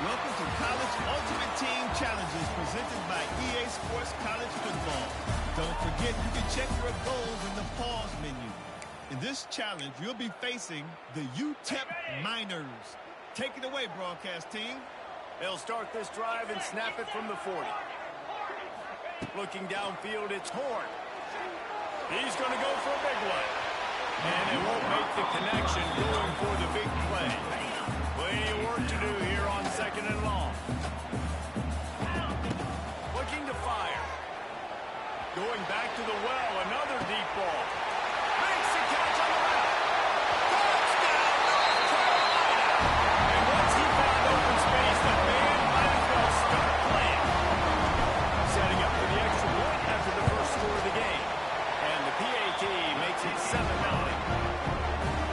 Welcome to College Ultimate Team Challenges presented by EA Sports College Football. Don't forget you can check your goals in the pause menu. In this challenge, you'll be facing the UTEP Miners. Take it away, broadcast team. They'll start this drive and snap it from the 40. Looking downfield, it's Horn. He's going to go for a big one. And it won't make the connection going for the big play. Plenty of work to do here on 2nd and long. Looking to fire. Going back to the well, another deep ball. Makes the catch on the left. Touchdown, North Carolina! And once he found open space, the band might as well start playing. Setting up for the extra point after the first score of the game. And the PAT makes it 7-0.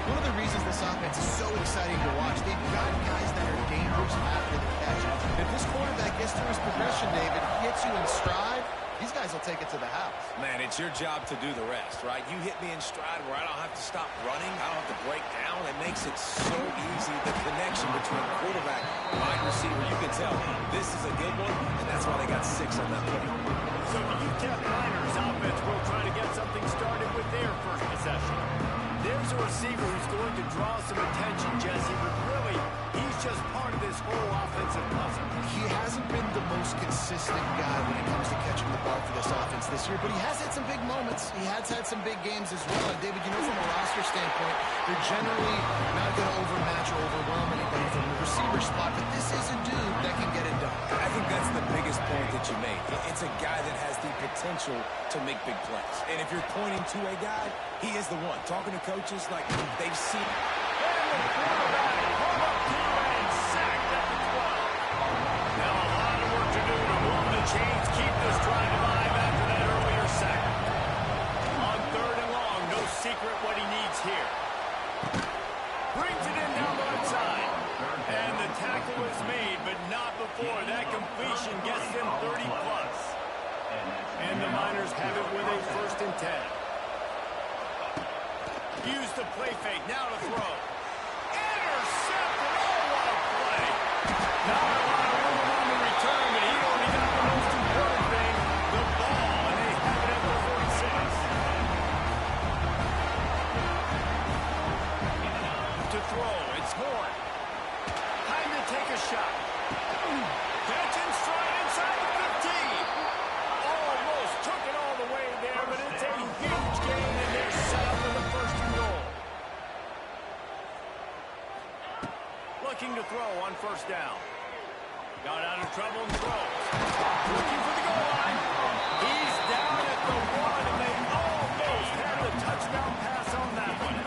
One of the reasons this offense is so exciting to watch, they've got guys that are dangerous after the catch. If this quarterback gets through his progression, David, hits you in stride, these guys will take it to the house. Man, it's your job to do the rest, right? You hit me in stride where I don't have to stop running. I don't have to break down. It makes it so easy. The connection between quarterback and wide receiver, you can tell this is a good one, and that's why they got 6 on that play. So the UTEP Miners offense will try to get something started with their first possession. There's a receiver who's going to draw some attention, Jesse, but really, he's just part of this whole offensive puzzle. He hasn't been the most consistent guy when it comes to catching the ball for this offense this year, but he has had some big moments. He has had some big games as well. And David, you know, from a roster standpoint, they're generally not going to overmatch or overwhelm anybody from the receiver spot, but this is a dude that can get it done. I think that's the biggest point that you made. It's a guy that has the potential to make big plays. And if you're pointing to a guy, he is the one. Talking to coaches, like, they've seen. And the quarterback pulled up and sacked at the 12. Now a lot of work to do to move the chains, keep this drive alive after that earlier sack. On 3rd and long, no secret what he needs here. Brings it in down the right side. And the tackle is made, but not before that completion gets them 30+. And the Miners have it with a 1st and 10. Use the play fake, now to throw. Intercepted, oh, what a play. Not a lot of room on the return, but he only got the most important thing, the ball, and they have it at the 46. To throw, it's Horn. Time to take a shot. Catch and stride inside the 15. Almost took it all the way there, but it's a huge gain, and they're set up with the 1st and goal. Looking to throw on 1st down. Got out of trouble and throws. Looking for the goal line. He's down at the 1, and they almost had the touchdown pass on that one.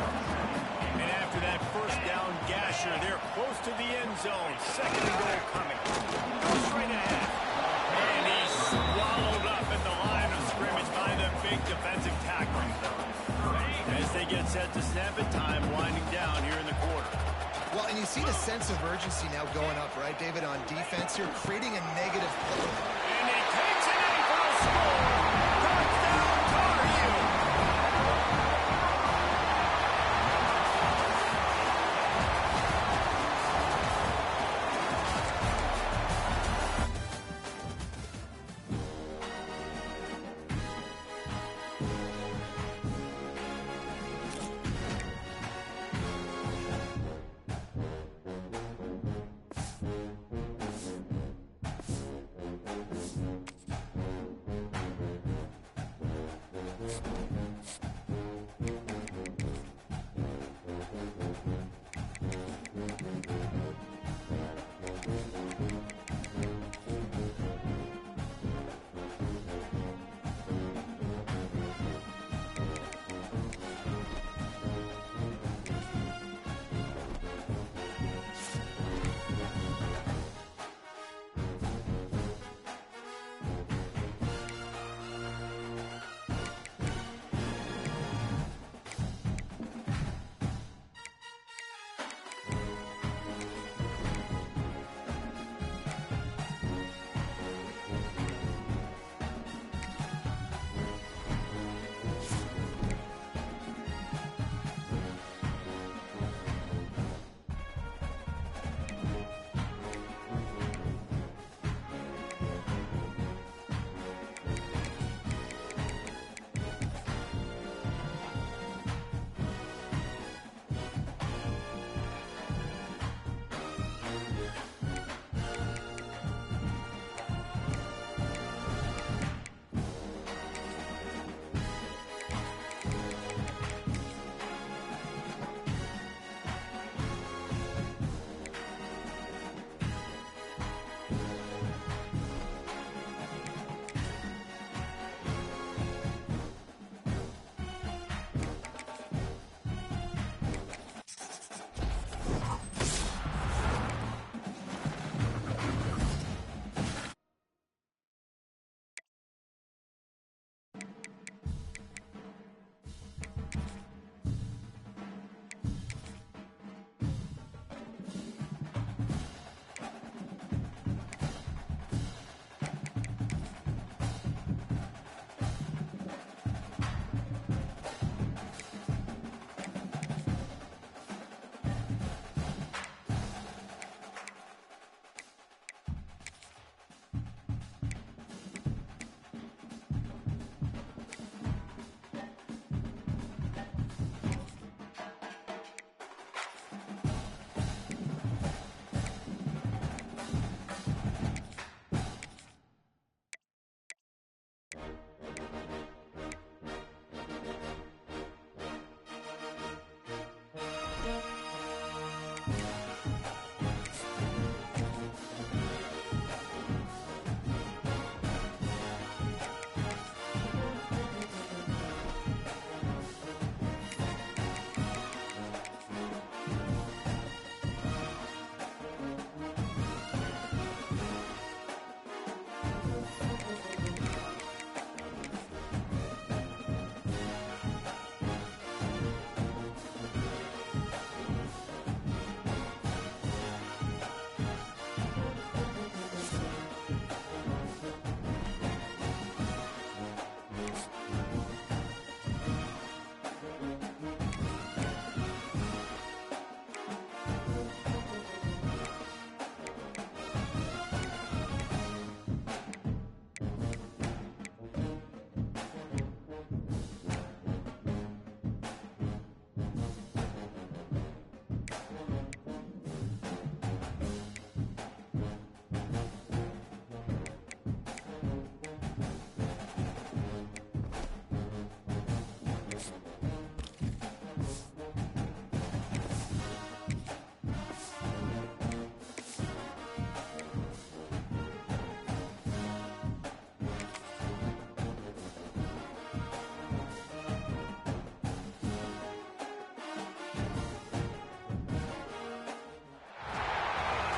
And after that 1st down gasher, they're close to the end zone. 2nd and goal coming. Goes straight ahead. And he's swallowed up at the line of scrimmage by the big defensive tackle. As they get set to snap it, time winding down here in the quarter. Well, and you see the sense of urgency now going up, right, David, on defense here, creating a negative play. And he takes it in for the score. Touchdown, Tar Heels.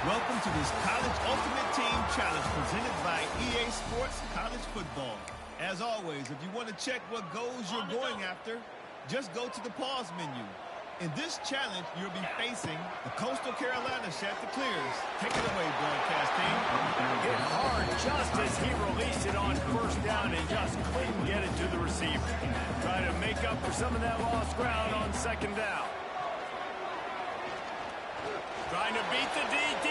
Welcome to this College Ultimate Team Challenge presented by EA Sports College Football. As always, if you want to check what goals you're going after, just go to the pause menu. In this challenge, you'll be facing the Coastal Carolina Chanticleers. Take it away, broadcast team. Hit hard just as he released it on first down and just couldn't get it to the receiver. Trying to make up for some of that lost ground on second down. Trying to beat the DD.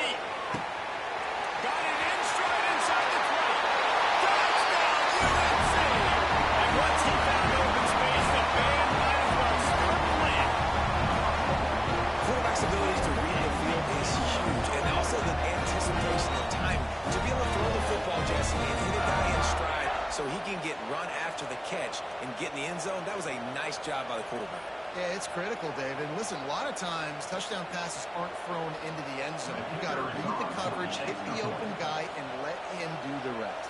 Got it in straight inside the 20. Touchdown, UNC! And once he found open space, the band might as well start playing. Quarterback's ability to read the field is huge, and also the anticipation and time to be able to throw the football, Jesse, and hit a guy in stride so he can get run after the catch and get in the end zone. That was a nice job by the quarterback. Yeah, it's critical, David. Listen, a lot of times touchdown passes aren't thrown into the end zone. You got to read the coverage, hit the open guy, and let him do the rest.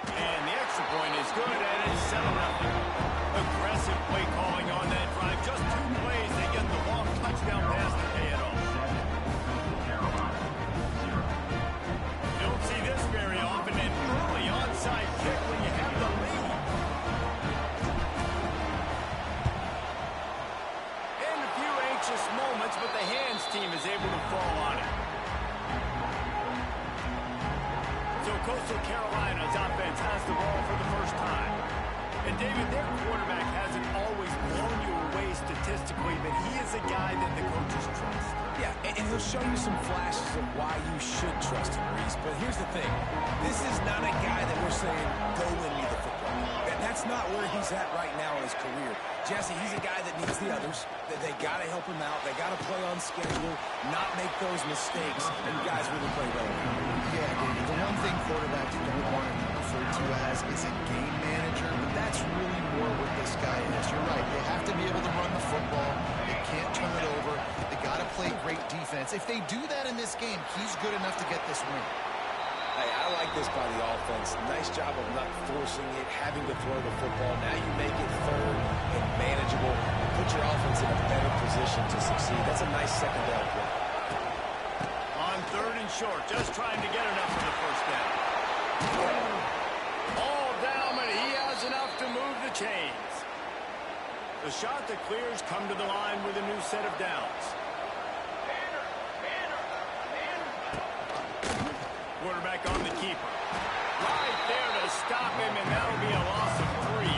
And the extra point is good, and it's 7-0. Aggressive play calling on that drive. Just 2 plays, they get the long touchdown pass to pay it off. Don't see this very often, an early onside kick when you have the lead. And a few anxious moments, but the hands team is able to fall on it. So Coastal Carolina's offense has the ball for the first time. And David, their quarterback hasn't always blown you away statistically, but he is a guy that the coaches trust. Yeah, and he'll show you some flashes of why you should trust him, Reese. But here's the thing. This is not a guy that we're saying, go win me the football. That's not where he's at right now in his career. Jesse, he's a guy that needs the others, that they got to help him out. They got to play on schedule, not make those mistakes, and guys really play well. Yeah, David, the one thing quarterbacks don't want to be referred to as is a game manager, but that's really more what this guy is. You're right. They have to be able to run the football. They can't turn it over. They got to play great defense. If they do that in this game, he's good enough to get this win. Hey, I like this by the offense. Nice job of not forcing it, having to throw the football. Now you make it third and manageable. Put your offense in a better position to succeed. That's a nice second down play. On 3rd and short, just trying to get enough for the first down. All down, but he has enough to move the chains. The Chanticleers come to the line with a new set of downs. Quarterback on the keeper. Right there to stop him, and that'll be a loss of 3.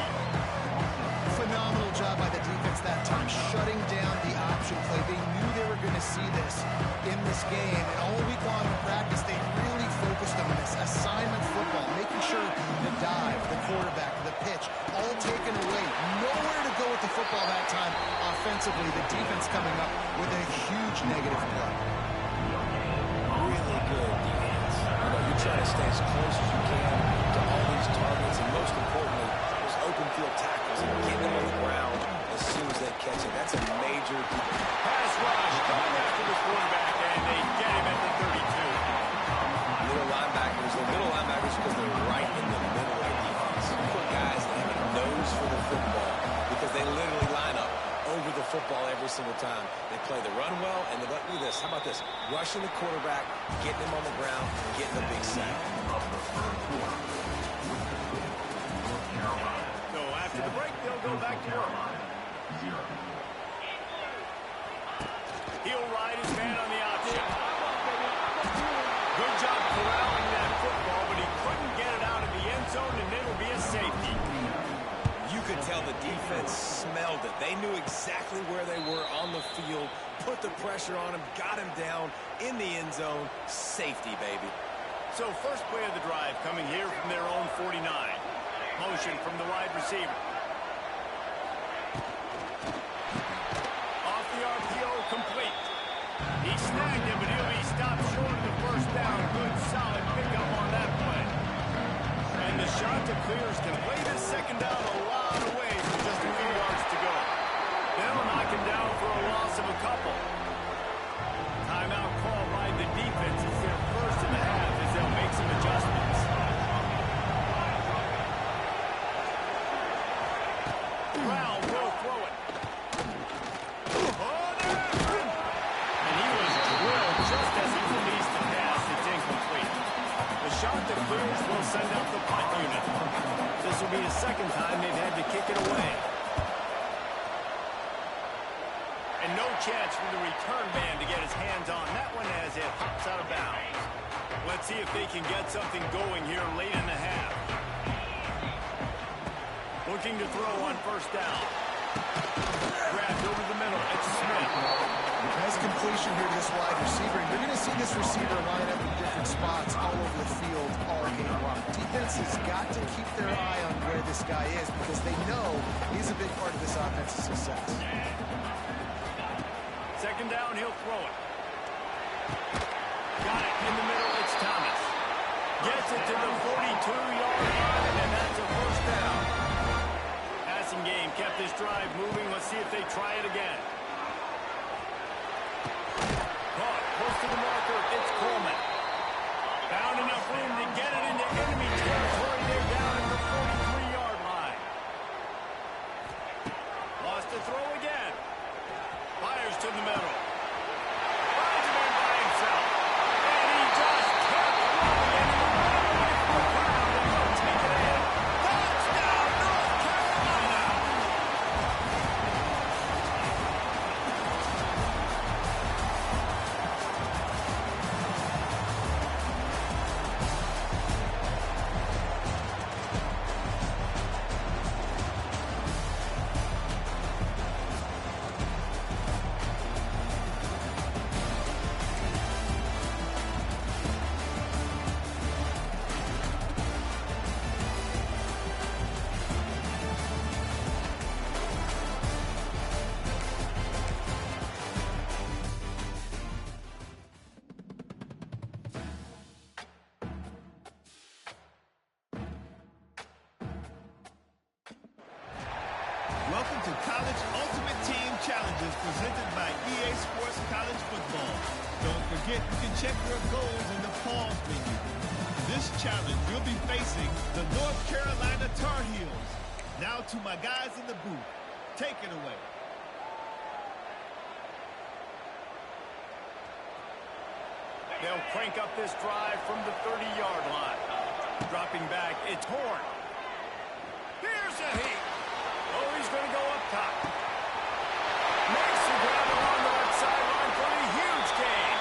Phenomenal job by the defense that time, shutting down the option play. They knew they were going to see this in this game, and all week long in practice, they really focused on this assignment football, making sure the dive, the quarterback, the pitch, all taken away. Nowhere to go with the football that time offensively. The defense coming up with a huge negative play. Really good defense. You know, you try to stay as close as you can to all these targets, and most importantly, those open field tackles and getting them on the ground as soon as they catch it. That's a major Pass rush going after the quarterback, and they get him at the 32. middle linebackers. They're middle linebackers because they're right in the middle of defense. You put guys that have a nose for the football because they literally line up over the football every single time. They play the run well, and they look at this. How about this? Rushing the quarterback, getting him on the ground, getting a big sack. So after the break, they'll go back to work. He'll ride his man on the option. Good job corralling that football, but he couldn't get it out of the end zone, and it'll be a safety. You could tell the defense smelled it. They knew exactly where they were on the field, put the pressure on him, got him down in the end zone. Safety, baby. So first play of the drive coming here from their own 49. Motion from the wide receiver. Off the RPO, complete. He snagged him, but he'll be stopped short of the first down. Good, solid pickup on that play. And the Chanticleers can play this second down a lot of ways with just a few yards to go. They'll knock him down for a loss of a couple. Timeout call by the defense. It's their first in the half as they'll make some adjustments. This will be the second time they've had to kick it away. And no chance for the return man to get his hands on that one as it hops out of bounds. Let's see if they can get something going here late in the half. Looking to throw on first down. Grabbed over the middle. It's Smith. Nice completion here to this wide receiver. And you're going to see this receiver line up in different spots all over the field all game long. Defense has got to keep their eye on where this guy is because they know he's a big part of this offense's success. Second down, he'll throw it. Got it in the middle. It's Thomas. Gets it to the 42-yard line, and that's a first down. Passing game kept this drive moving. Let's see if they try it again. Caught close to the marker. It's Coleman. Found enough room to get it into enemy territory. They're down at the 43-yard line. Lost the throw again. Fires to the middle. Finds him in by himself. And he just kept running. And he ran into the ground. And he'll take it in. Touchdown, North Carolina! Welcome to College Ultimate Team Challenges presented by EA Sports College Football. Don't forget you can check your goals in the pause menu. In this challenge, you'll be facing the North Carolina Tar Heels. Now to my guys in the booth. Take it away. They'll crank up this drive from the 30-yard line. Dropping back, it's Horn. Here's a heat. Oh, he's going to go up top. Makes the grab along the left sideline for a huge gain.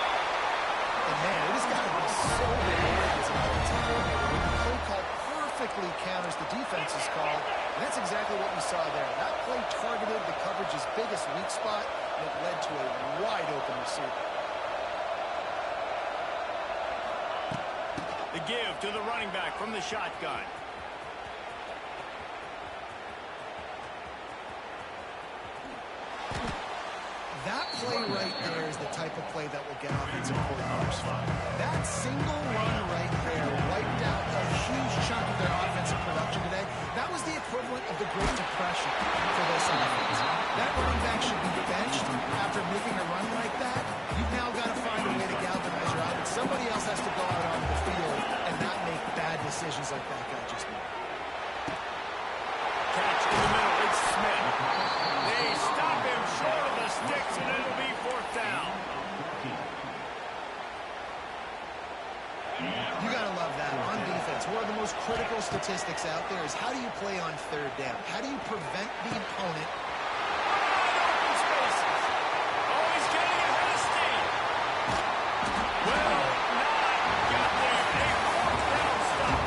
And man, it has got to be so rewarding as an offensive coordinator when the play call perfectly counters the defense's call. And that's exactly what we saw there. That play targeted the coverage's biggest weak spot, and it led to a wide open receiver. The give to the running back from the shotgun. That play right there is the type of play that will get offensive coordinators fired. That single run right there wiped out a huge chunk of their offensive production today. That was the equivalent of the Great Depression for this offense. That running back should be benched after making a run like that. You've now got to find a way to galvanize your offense. Somebody else has to go out onto the field and not make bad decisions like that guy just made. Catch in the middle, it's Smith. They stop him short of the sticks, and it'll be fourth down. You got to love that on defense. One of the most critical statistics out there is how do you play on third down? How do you prevent the opponent? Open spaces. Oh, he's getting ahead of steam. Well, not got there. A fourth down stop.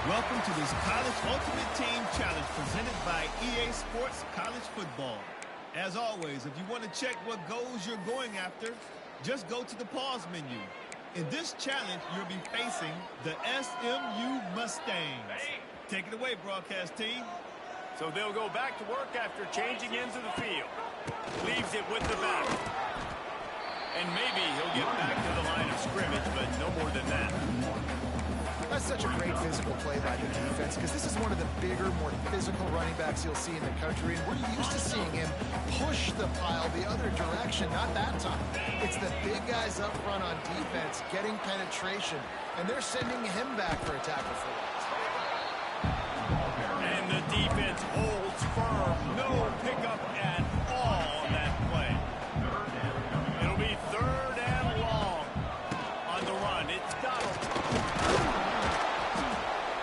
Welcome to this College Ultimate Team Challenge presented by EA Sports College Football. As always, if you want to check what goals you're going after, just go to the pause menu. In this challenge, you'll be facing the SMU Mustangs. Take it away, broadcast team. So they'll go back to work after changing into the field. Leaves it with the back. And maybe he'll get back to the line of physical play by the defense, because this is one of the bigger, more physical running backs you'll see in the country, and we're used to seeing him push the pile the other direction. Not that time. It's the big guys up front on defense getting penetration, and they're sending him back for a tackle for loss. And the defense holds firm. No pickup at all on that play. It'll be 3rd and long on the run. It's Donald.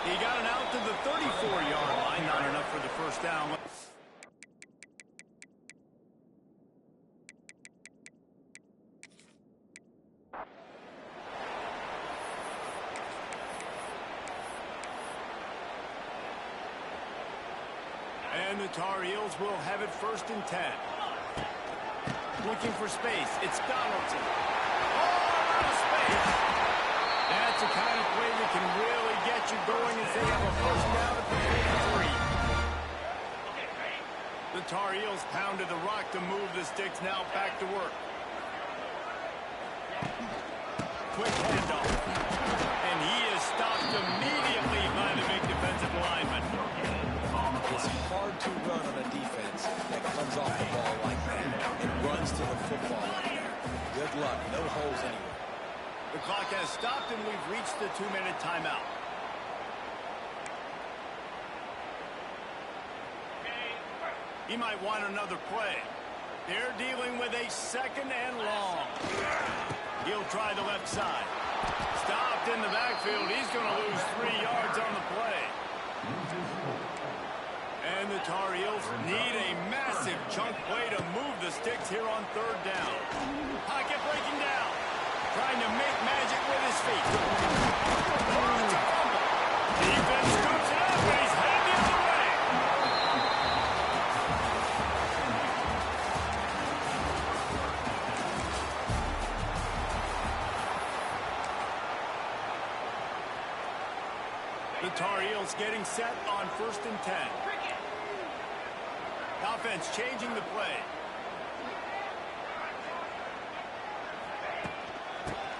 He got it out to the 34-yard line. Not enough for the first down. And the Tar Heels will have it 1st and 10. Looking for space. It's Donaldson. Oh, out of space. That's the kind of play that can really get you going as they have a first down at the 43. The Tar Heels pounded the rock to move the sticks. Now back to work. Quick handoff. And he is stopped immediately by the big defensive lineman. It's hard to run on a defense that comes off the ball like that and runs to the football like that. Good luck. No holes anywhere. The clock has stopped, and we've reached the 2-minute timeout. He might want another play. They're dealing with a 2nd and long. He'll try the left side. Stopped in the backfield. He's going to lose 3 yards on the play. And the Tar Heels need a massive chunk play to move the sticks here on 3rd down. Pocket breaking down. Trying to make magic with his feet. Oh, it's a fumble. Defense scoops it up, and he's headed the other way. The Tar Heels getting set on 1st and 10. Offense changing the play.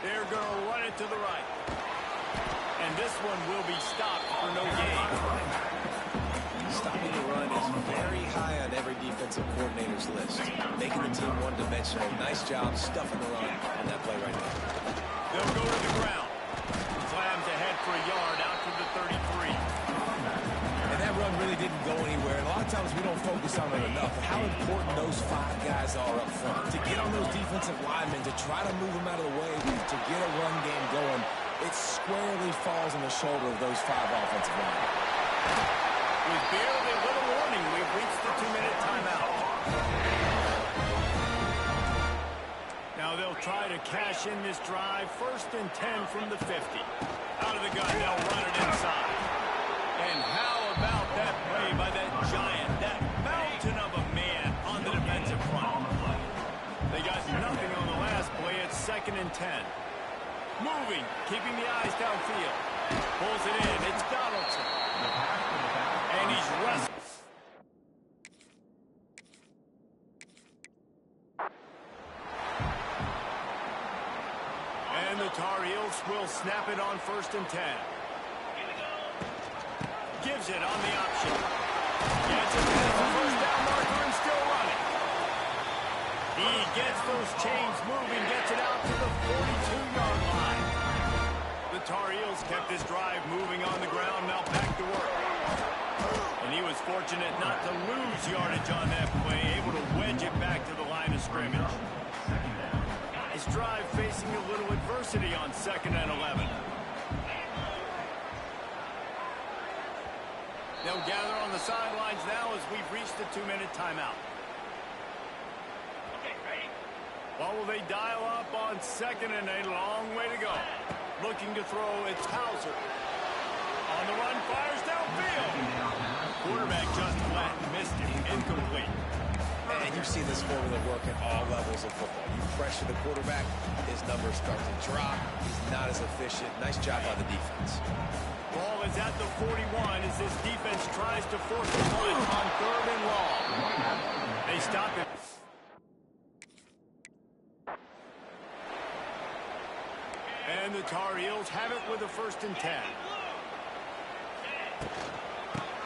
They're going to run it to the right. And this one will be stopped for no gain. Stopping the run is very high on every defensive coordinator's list. Making the team one-dimensional. Nice job stuffing the run on that play right now. They'll go to the ground. Slams ahead for a yard out to the 33. And that run really didn't go anywhere. And a lot of times we don't focus on it enough. But how important those 5 guys are up front. To get on those defensive linemen, to try to move them out of the way, to get a run game going, it squarely falls on the shoulder of those 5 offensive linemen. With barely a little warning, we've reached the 2-minute timeout. Now they'll try to cash in this drive. 1st and 10 from the 50. Out of the gun, they'll run it inside. And how about that play by that giant, that mountain of a man on the defensive front? They got nothing on the last play. It's 2nd and 10. Moving, keeping the eyes downfield. Pulls it in. It's Donaldson. And he's wrestling. And the Tar Heels will snap it on 1st and 10. Gives it on the option. Gets it past the first down marker and still running. He gets those chains moving, gets it out to the 42-yard line. The Tar Heels kept this drive moving on the ground, now back to work. And he was fortunate not to lose yardage on that play, able to wedge it back to the line of scrimmage. His drive facing a little adversity on 2nd and 11. They'll gather on the sidelines now as we've reached the 2-minute timeout. What will they dial up on 2nd and a long way to go? Looking to throw, it's Hauser. On the run, fires downfield. Quarterback just flat, missed it, incomplete. And you've seen this formula work at all levels of football. You pressure the quarterback, his numbers start to drop. He's not as efficient. Nice job by the defense. Ball is at the 41 as this defense tries to force a punt on 3rd and long. They stop it. And the Tar Heels have it with a 1st and 10.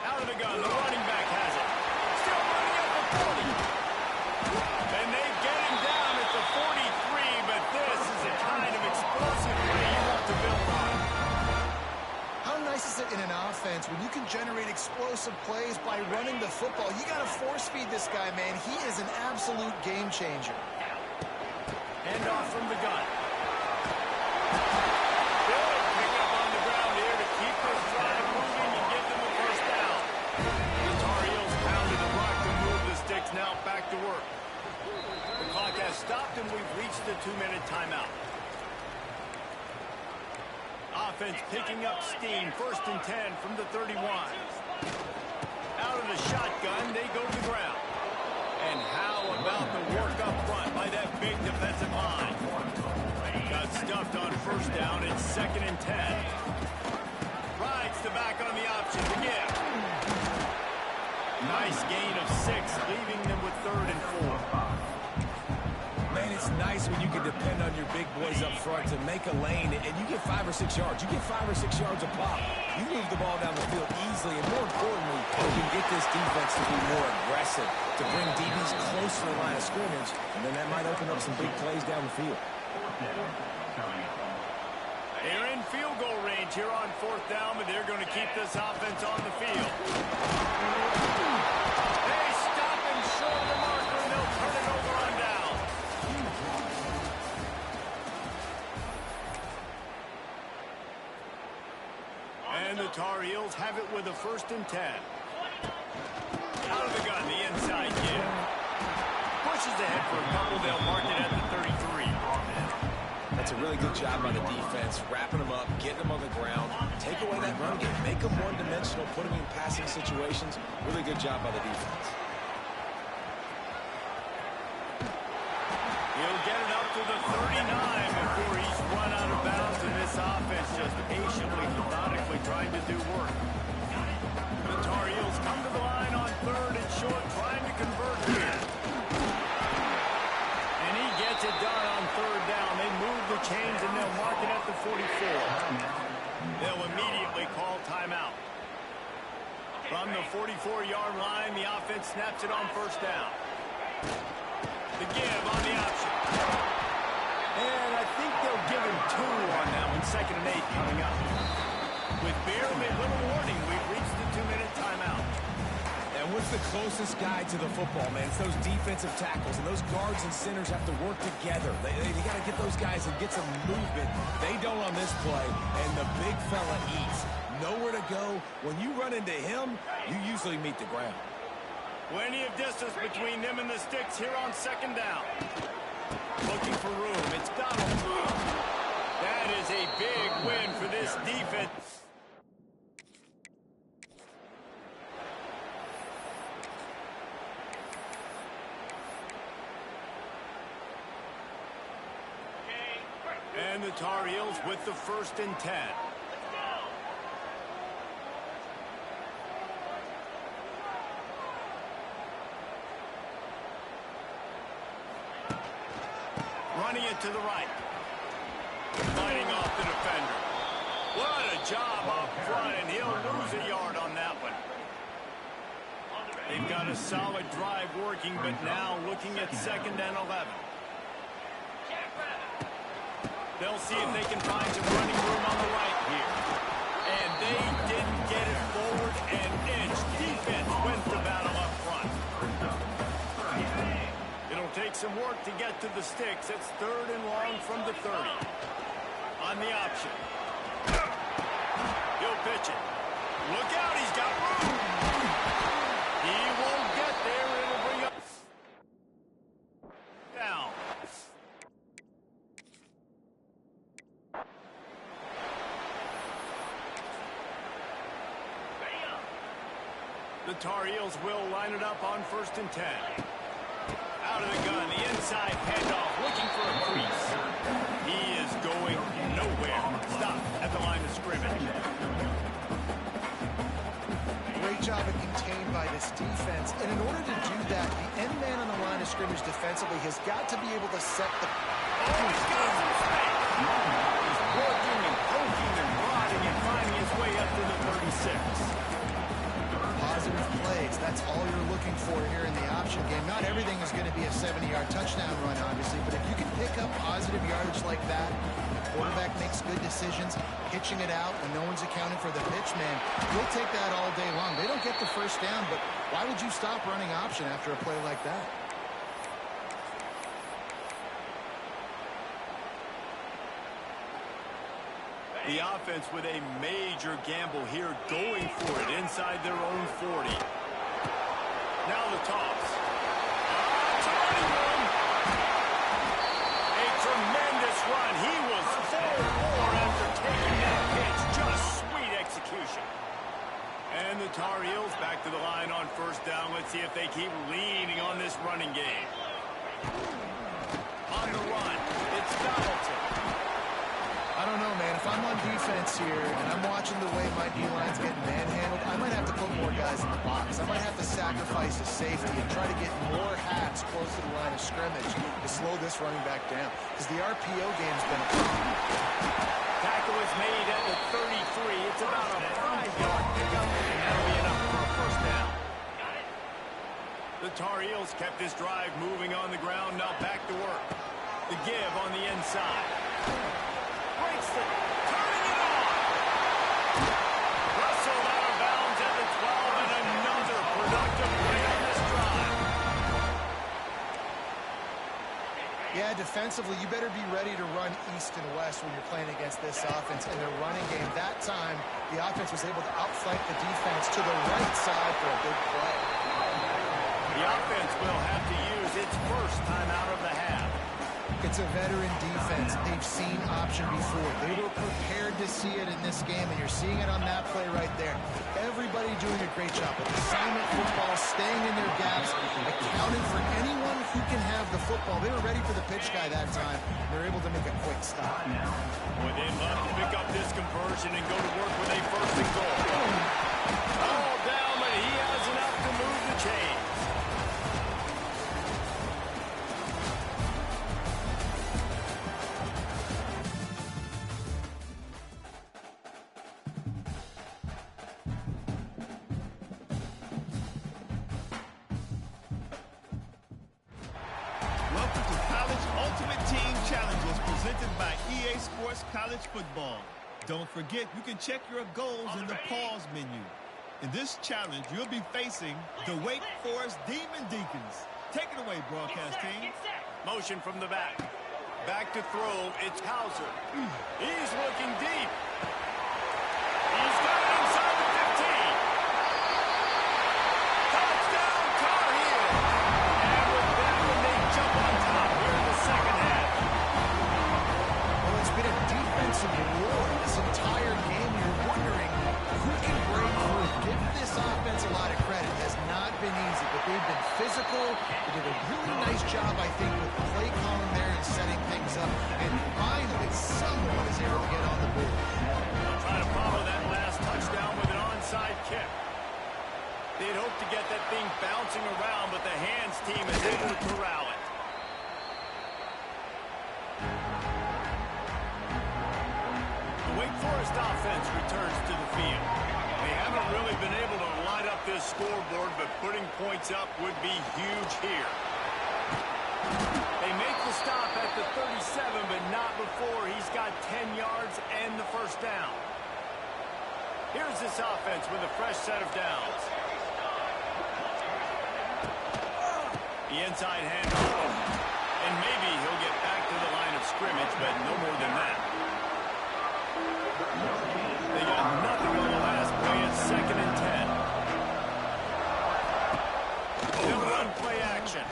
Out of the gun, the running back has it. Still running at the 40. And they get him down at the 43, but this is the kind of explosive play you want to build on. How nice is it in an offense when you can generate explosive plays by running the football? You got to force feed this guy, man. He is an absolute game changer. Hand off from the gun. Good pick up on the ground here to keep this drive moving and get them a first down. The Tar Heels pounded the rock to move the sticks. Now back to work. The clock has stopped and we've reached the 2-minute timeout. Offense picking up steam. 1st and 10 from the 31. Out of the shotgun, they go to the ground. And how about the work up front by that big defensive line? Got stuffed on 1st down. It's 2nd and 10. Rides the back on the option to give. Nice gain of 6, leaving them with 3rd and 4. Man, it's nice when you can depend on your big boys up front to make a lane, and you get 5 or 6 yards. You get 5 or 6 yards a pop. You move the ball down the field easily, and more importantly, you can get this defense to be more aggressive, to bring DBs close to the line of scrimmage, and then that might open up some big plays down the field. They're in field goal range here on 4th down, but they're going to keep this offense on the field. They stop him short of the marker, and they'll turn it over on down. And the Tar Heels have it with a 1st and 10. Out of the gun, the inside give. Pushes ahead for a couple. They'll mark it at the 33. That's a really good job by the defense, wrapping them up, getting them on the ground, take away that run game, make them one-dimensional, put them in passing situations. Really good job by the defense. He'll get it up to the 39 before he's run out of bounds, and this offense just patiently, methodically trying to do work. The Tar Heels come to the line on 3rd and short, trying to convert here. And he gets it done on 3rd down. They move the chains, and they'll mark it at the 44. They'll immediately call timeout. From the 44-yard line, the offense snaps it on 1st down. The give on the option. And I think they'll give him 2 on that one. 2nd and 8 coming up. With barely little warning, we've reached the 2-minute timeout. And what's the closest guy to the football, man? It's those defensive tackles, and those guards and centers have to work together. They got to get those guys and get some movement. They don't on this play, and the big fella eats. Nowhere to go. When you run into him, you usually meet the ground. Plenty of distance between them and the sticks here on 2nd down. Looking for room. It's Donald. That is a big win for this defense. And the Tar Heels with the 1st and 10. Running it to the right. Fighting off the defender. What a job up front, and he'll lose a yard on that one. They've got a solid drive working, but now looking at 2nd and 11. They'll see if they can find some running room on the right here. And they didn't get it forward an inch. Defense wins the battle up front. It'll take some work to get to the sticks. It's 3rd and long from the 30. On the option. He'll pitch it. Look out, he's got room. He won't get there. It'll bring up down. The Tar Heels will line it up on 1st and 10. Out of the gun, the inside handoff, looking for a crease. He is going nowhere. Stop at the line of scrimmage. Great job at contained by this defense. And in order to do that, the end man on the line of scrimmage defensively has got to be able to set the... Oh, he's got some space. He's working and poking and prodding and finding his way up to the 30. 36. Positive plays, that's all you're looking for here in the option game. Not everything is going to be a 70-yard touchdown run, obviously, but if you can pick up positive yardage like that, the quarterback makes good decisions, pitching it out when no one's accounting for the pitch, man, you'll take that all day long. They don't get the first down, but why would you stop running option after a play like that? The offense with a major gamble here, going for it inside their own 40. Now the toss. It's a running room. A tremendous run. He was 4-4 after taking that pitch. Just sweet execution. And the Tar Heels back to the line on first down. Let's see if they keep leaning on this running game. On the run, it's Donaldson. I don't know, man. If I'm on defense here and I'm watching the way my D-line's getting manhandled, I might have to put more guys in the box. I might have to sacrifice a safety and try to get more hats close to the line of scrimmage to slow this running back down. Because the RPO game's been a problem. Tackle is made at the 33. It's about a 5-yard pickup, and that'll be enough for a first down. The Tar Heels kept this drive moving on the ground. Now back to work. The give on the inside. Breaks it. Turning it on. Wrestled out of bounds at the 12, and another productive play on this drive. Yeah, defensively, you better be ready to run east and west when you're playing against this offense in their running game. That time, the offense was able to outflank the defense to the right side for a big play. The offense will have to use its first time out of the half. It's a veteran defense. They've seen option before. They were prepared to see it in this game, and you're seeing it on that play right there. Everybody doing a great job with assignment football, staying in their gaps, accounting for anyone who can have the football. They were ready for the pitch guy that time. They're able to make a quick stop. Boy, they'd love to pick up this conversion and go to work with a first and goal. All down, but he has enough to move the chains. Welcome to College Ultimate Team Challenges presented by EA Sports College Football. Don't forget, you can check your goals in the pause menu. In this challenge, you'll be facing the Wake Forest Demon Deacons. Take it away, broadcast team. Motion from the back. Back to throw, it's Hauser. He's looking deep. He's got it inside the 15. Touchdown, Tar Heels. And with that one, they jump on top here in the second half. Well, it's been a defensive war this entire game. You're wondering who can break through. Give this offense a lot of credit. It has not been easy, but they've been physical. They did a really nice job, I think, with the play calling there and setting things up. And finally, someone is able to get on the board. They'll try to follow that last touchdown with an onside kick. They'd hoped to get that thing bouncing around, but the hands team is able to corral it. The Wake Forest offense returns to the field. They haven't really been able to light up this scoreboard, but putting points up would be huge here. They make the stop at the 37, but not before he's got 10 yards and the first down. Here's this offense with a fresh set of downs. The inside handoff. And maybe he'll get back to the line of scrimmage, but no more than that. They got nothing on the last play. It's 2nd and 10. They'll run play action.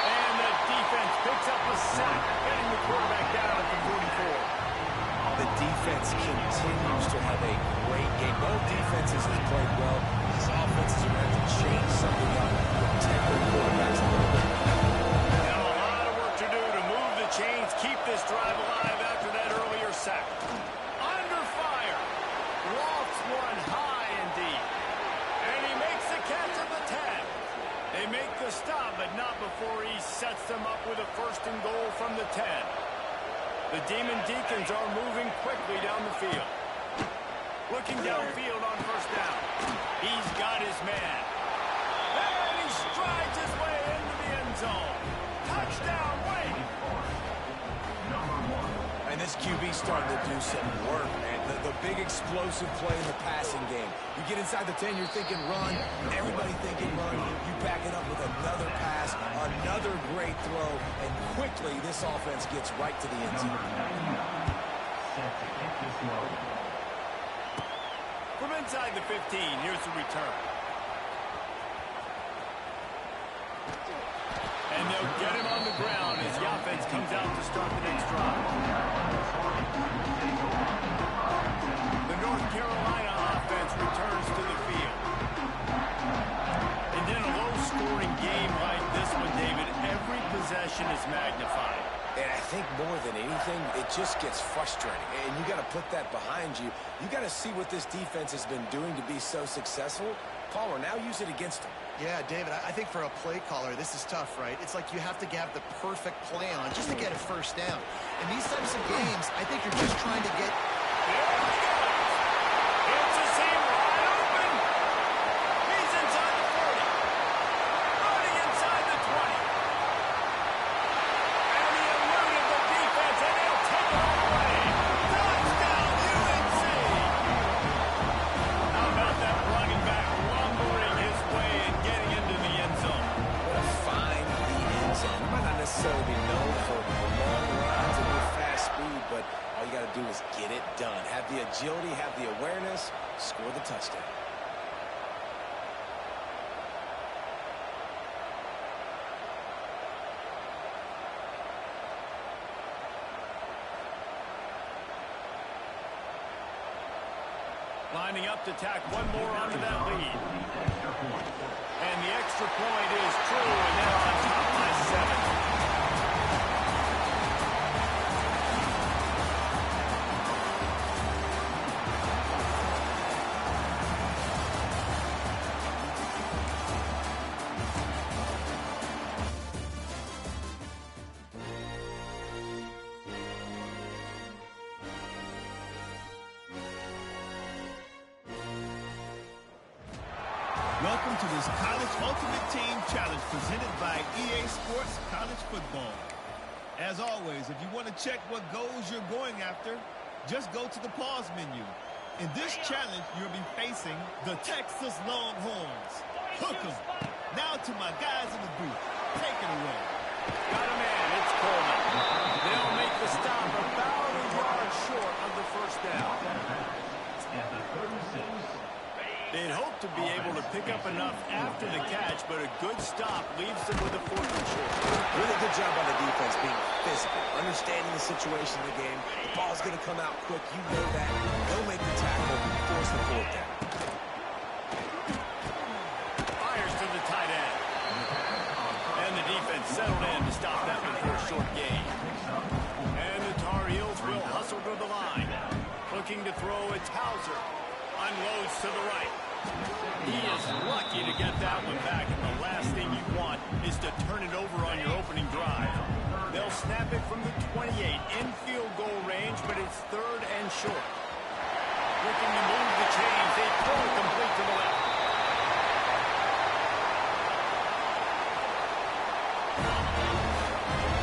And the defense picks up a sack, getting the quarterback down at the 44. The defense continues to have a great game. Both defenses have played well. These offenses are going to have to change something up, protect their quarterbacks a little bit. Now a lot of work to do to move the chains, keep this drive alive after that earlier sack. Under fire. Lofts one high and deep. And he makes the catch at the 10. They make the stop, but not before he sets them up with a first and goal from the 10. The Demon Deacons are moving quickly down the field. Looking downfield on first down. He's got his man. And he strides his way into the end zone. Touchdown, Wade. And this QB starting to do some work, man. The big explosive play in the passing game. You get inside the 10, you're thinking run. Everybody thinking run. You back it up with another pass, another great throw, and quickly this offense gets right to the end zone. From inside the 15, here's the return. And they'll get him on the ground as the offense comes out to start the next drive. The North Carolina offense returns to the field. And in a low-scoring game like this one, David, every possession is magnified. And I think more than anything, it just gets frustrating. And you got to put that behind you. You got to see what this defense has been doing to be so successful. Palmer, now use it against them. Yeah, David, I think for a play caller, this is tough, right? It's like you have to have the perfect play on just to get a first down. In these types of games, I think you're just trying to get... It's a seam wide open. He's inside the 40. Running inside the 20. And he eluded the defense, and he'll take it all away. Touchdown, UNC. How about that running back lumbering his way and getting into the end zone? What a find the end zone. You might not necessarily be known for long runs and with fast speed, but all you got to do is get it done. Have the agility, have the awareness, score the touchdown. Lining up to tack one more onto that lead. And the extra point is true, and they're on top by 7. Welcome to this College Ultimate Team Challenge presented by EA Sports College Football. As always, if you want to check what goals you're going after, just go to the pause menu. In this challenge, you'll be facing the Texas Longhorns. Hook 'em. Now to my guys in the booth. Take it away. Got a man, it's Coleman. They'll make the stop about a yard short of the first down. They'd hope to be able to pick up enough after the catch, but a good stop leaves them with a 4th and short. Really good job by the defense being physical, understanding the situation of the game. The ball's going to come out quick. You know that. They'll make the tackle, force the 4th down. Fires to the tight end. And the defense settled in to stop that one for a short gain. And the Tar Heels will hustle to the line. Looking to throw, it's Hauser. Unloads to the right. He is lucky to get that one back, and the last thing you want is to turn it over on your opening drive. They'll snap it from the 28 in field goal range, but it's 3rd and short. Looking to move the chains. They throw it complete to the left.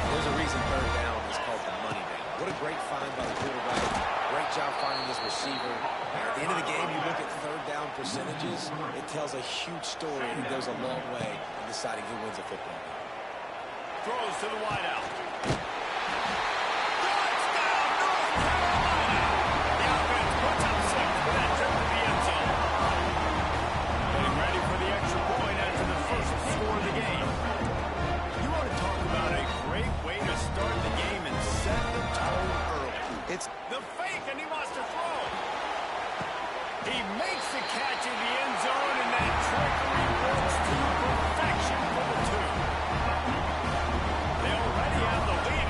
There's a reason 3rd down is called the money down. What a great find by the quarterback. Great job finding his receiver. At the end of the game, you look at 3rd down percentages, it tells a huge story and it goes a long way in deciding who wins a football game. Throws to the wideout. Touchdown, North Carolina! The offense puts up 6 for that trip to the end zone. Getting ready for the extra point after the first score of the game. You want to talk about a great way to start the game and set the tone early. It's The fake, and he wants to throw. He makes the catch in the end zone, and that trickery works to perfection for the 2. They already have the lead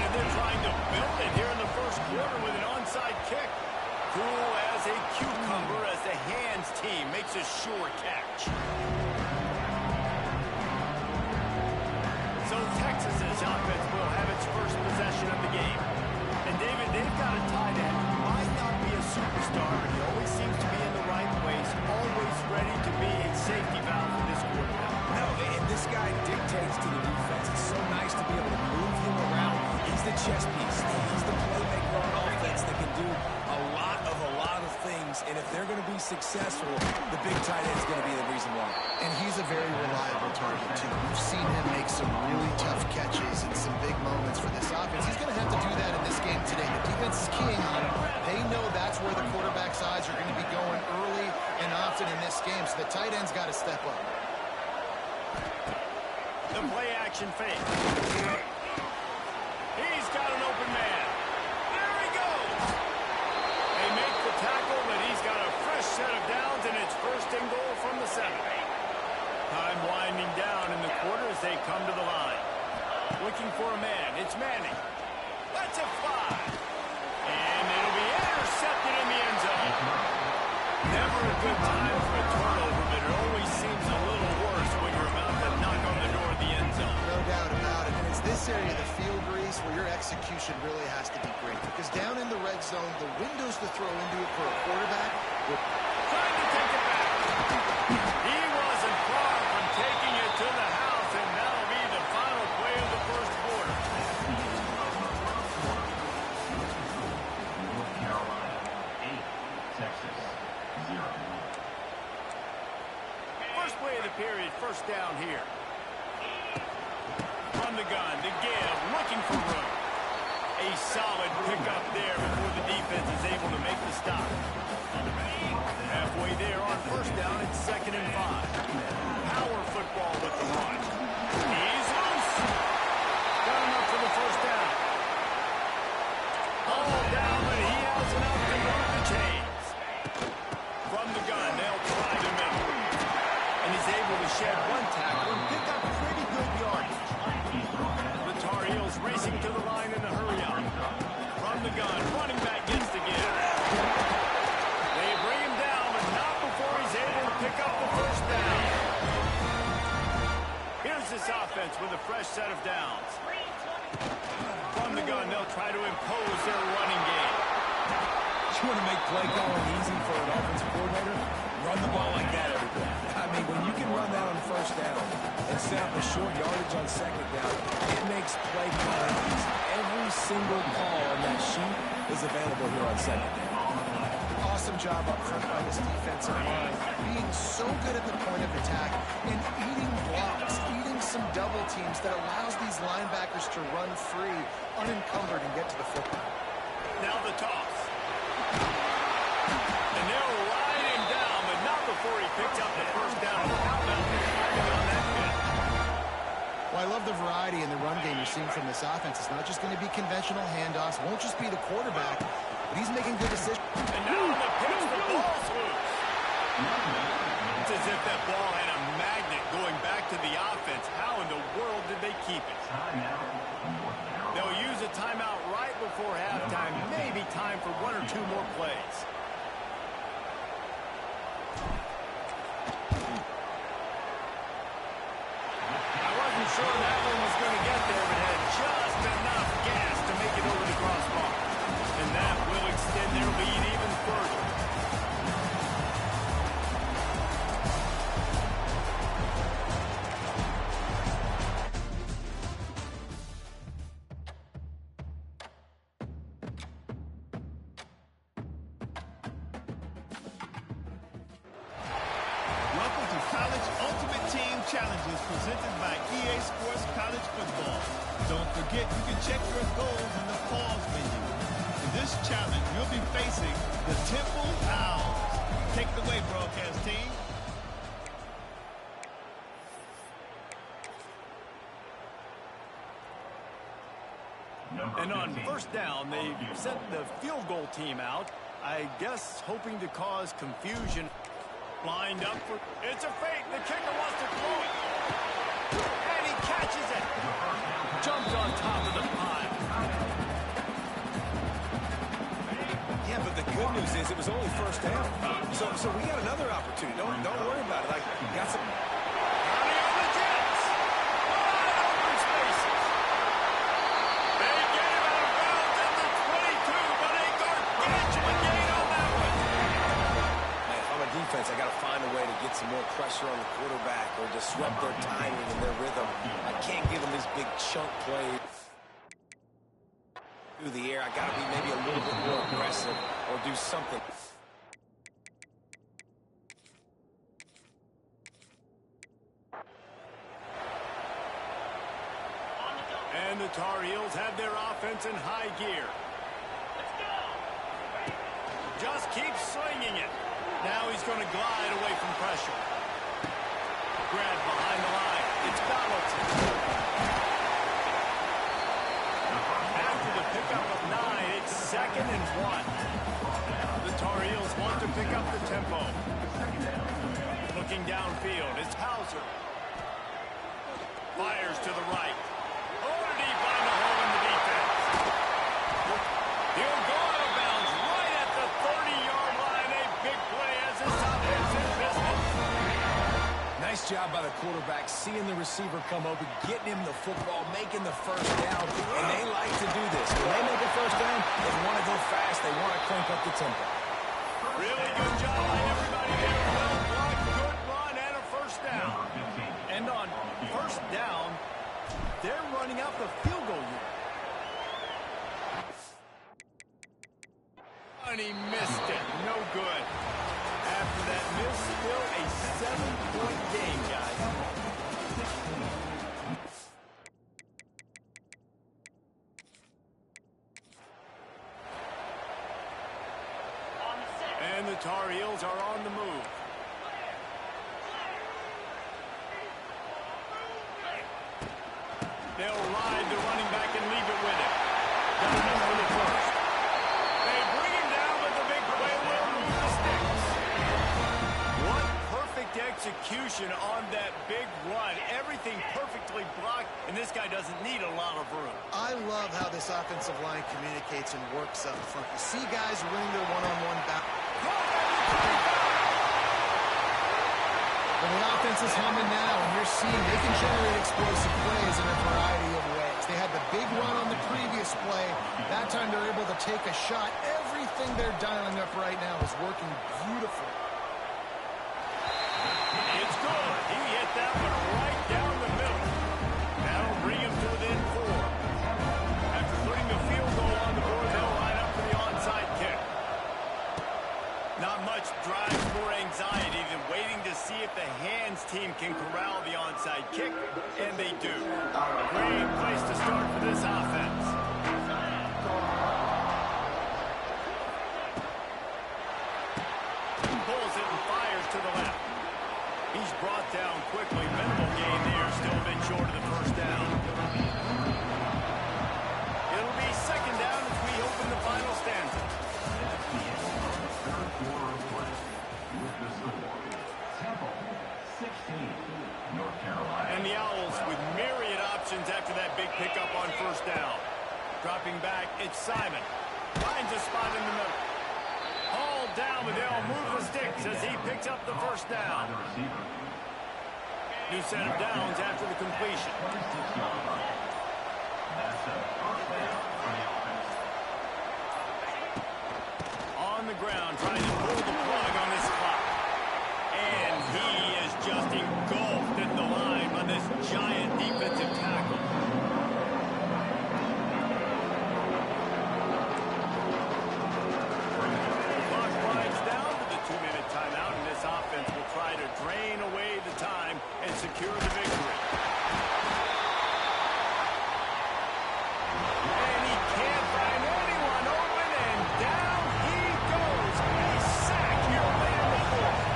chess piece. He's the playmaker on offense that can do a lot of things, and if they're going to be successful, the big tight end is going to be the reason why. And he's a very reliable target, too. We've seen him make some really tough catches and some big moments for this offense. He's going to have to do that in this game today. The defense is keying on him. They know that's where the quarterback's eyes are going to be going early and often in this game, so the tight end's got to step up. The play action fake. He's got an open man. There he goes. They make the tackle, but he's got a fresh set of downs, and it's first and goal from the 7. Time winding down in the quarter as they come to the line. Looking for a man. It's Manning. That's a 5. And it'll be intercepted in the end zone. Never a good time for a turnover, but it always seems a little worse when you're about to knock on the door of the end zone. No doubt about it. And it's this area of the field, Reese, where your execution really has to be great. Because down in the red zone, the windows to throw into it for a quarterback were Trying to take it back. He wasn't far from taking it to the house, and that'll be the final play of the first quarter. North Carolina 8, Texas 0. First play of the period, first down here. From the gun, to give, looking for room. A solid pickup there before the defense is able to make the stop. Halfway there on first down, it's 2nd and 5. Power football with the run. He's loose. Got enough for the first down. All down, but he has enough to run the chains. From the gun, they'll try the middle. And he's able to shed one tackle and pick up pretty good yardage. The Tar Heels racing to the line in a hurry up. From the gun, running back gets the give. They bring him down, but not before he's able to pick up the first down. Here's this offense with a fresh set of downs. From the gun, they'll try to impose their running game. You want to make play calling easy for an offensive coordinator? Run the ball like that every day. I mean, when you can run that on first down and set up a short yardage on second down, it makes play calling easy. Every single call on that sheet is available here on second down. awesome job up front by this defensive line, being so good at the point of attack and eating blocks, eating some double teams that allows these linebackers to run free, unencumbered, and get to the football. Now the toss. And they'll ride him down, but not before he picks up the first down. How about the timing on that hit? Well, I love the variety in the run game you're seeing from this offense. It's not just going to be conventional handoffs. It won't just be the quarterback, but he's making good decisions. And now on the pitch, the ball's loose. It's as if that ball had a magnet going back to the offense. How in the world did they keep it? They'll use a timeout right before halftime. Maybe time for one or two more plays. I wasn't sure that one was going to get there, but had just enough gas to make it over the crossbar. And that will extend their lead even further. Welcome to College Ultimate Team Challenges presented by EA Sports College Football. Don't forget you can check your goals in the pause menu. In this challenge, you'll be facing the Temple Owls. Take it away, broadcast team. And on first down, they sent the field goal team out, I guess hoping to cause confusion. Lined up for, it's a fake, the kicker wants to throw it, and he catches it, jumped on top of the pile. Yeah, but the good news is it was only first down. So we got another opportunity. Don't worry about it. Like, got some. Counting on the Jets, wide open spaces. They get him out of bounds at the 22, but a gargantuan gain on that one. Man, if I'm a defense, I got to find a way to get some more pressure on the quarterback or disrupt their timing and their rhythm. I can't give them these big chunk plays. through the air. I got to be maybe a little bit more aggressive or do something. And the Tar Heels have their offense in high gear. Just keeps slinging it. Now he's going to glide away from pressure. Grab behind the line. It's Donaldson. After the pickup of 9, it's 2nd and 1. The Tar Heels want to pick up the tempo. Looking downfield, it's Hauser. Fires to the right. Oh, did he find a hole in the defense? He'll go out of bounds right at the 30-yard line. A big play as his offense in business. Nice job by the quarterback, seeing the receiver come open, getting him the football, making the first down, and they like to do this. When they make a first down, they want to go fast, they want to crank up the tempo. Really good job by everybody there. Well blocked, good run, and a first down. And on first down, they're running out the field goal unit. And he missed it. No good. After that miss, still a 7-point game, guys. And the Tar Heels are on the move. They'll ride the running back and leave it with him. Got enough for the first. They bring him down, but the big play will move the sticks. What perfect execution on that big run. Everything perfectly blocked, and this guy doesn't need a lot of room. I love how this offensive line communicates and works up front. You see guys winning their one-on-one battle. Well, the offense is humming now, and you're seeing they can generate explosive plays in a variety of ways. They had the big run on the previous play. That time they're able to take a shot. Everything they're dialing up right now is working beautifully. It's good. He hit that one right down the middle. That'll bring him to within 4. After putting the field goal on the board, they'll line up for the onside kick. Not much drives more anxiety than waiting to see if the hands team can corral the onside kick, and they do. Great place to start for this offense. Pulls it and fires to the left. He's brought down quickly. Minimal gain there, still a bit short of the first down. It'll be 2nd down as we open the final stanza. And the Owls with myriad options after that big pickup on first down. Dropping back, it's Simon. Finds a spot in the middle. Hauled down, but they'll move the sticks as he picks up the first down. New set of downs after the completion. On the ground, trying to pull the plug on this clock. And he is just engulfed at the line by this giant defensive tackle. The clock winds down to the 2-minute timeout, and this offense will try to drain away the time and secure the victory. And he can't find anyone open, and down he goes. A sack here late in the 4th.